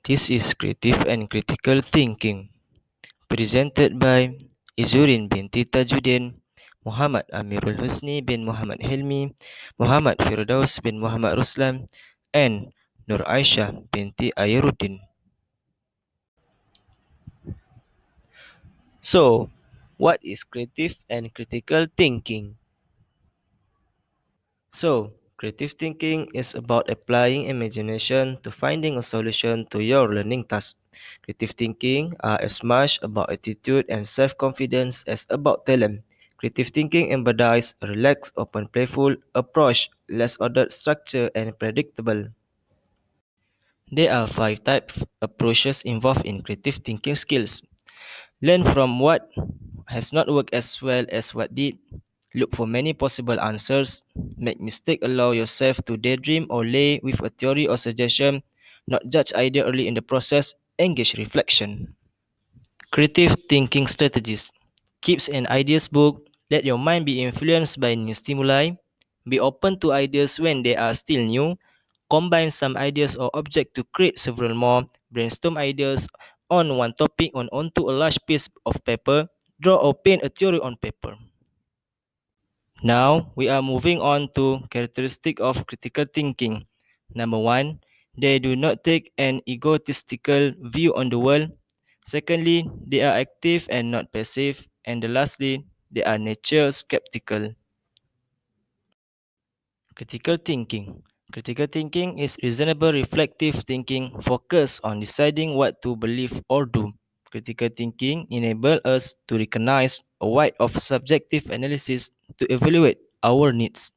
This is Creative and Critical Thinking, presented by Izurin binti Tajuddin, Muhammad Amirul Husni bin Muhammad Hilmi, Muhammad Firdaus bin Muhammad Ruslan, and Nur Aisyah binti Ayruddin. So, what is creative and critical thinking? Creative thinking is about applying imagination to finding a solution to your learning task. Creative thinking are as much about attitude and self-confidence as about talent. Creative thinking embodies a relaxed, open, playful approach, less ordered structure and predictable. There are 5 types approaches involved in creative thinking skills. Learn from what has not worked as well as what did. Look for many possible answers. Make mistake. Allow yourself to daydream or lay with a theory or suggestion. Not judge idea early in the process. Engage reflection. Creative thinking strategies. Keeps an ideas book. Let your mind be influenced by new stimuli. Be open to ideas when they are still new. Combine some ideas or objects to create several more. Brainstorm ideas on one topic onto a large piece of paper. Draw or paint a theory on paper. Now we are moving on to characteristic of critical thinking. Number 1, they do not take an egotistical view on the world. Secondly, they are active and not passive. And lastly, they are nature skeptical. Critical thinking. Critical thinking is reasonable reflective thinking focused on deciding what to believe or do. Critical thinking enables us to recognize a wide of subjective analysis to evaluate our needs.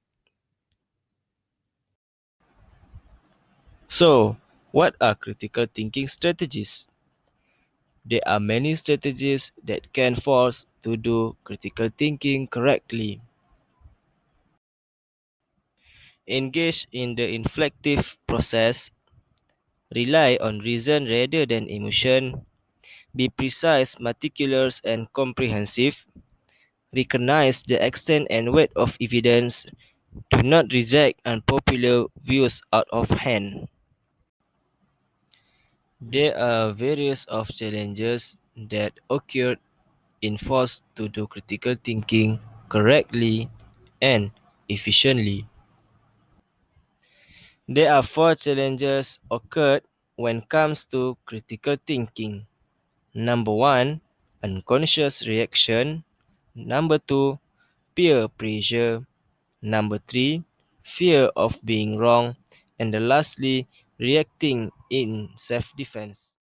So, what are critical thinking strategies? There are many strategies that can force to do critical thinking correctly. Engage in the reflective process. Rely on reason rather than emotion. Be precise, meticulous, and comprehensive. Recognize the extent and weight of evidence. Do not reject unpopular views out of hand. There are various of challenges that occur in forced to do critical thinking correctly and efficiently. There are 4 challenges occurred when comes to critical thinking. Number 1, unconscious reaction. Number 2, peer pressure. Number 3, fear of being wrong. And lastly, reacting in self-defense.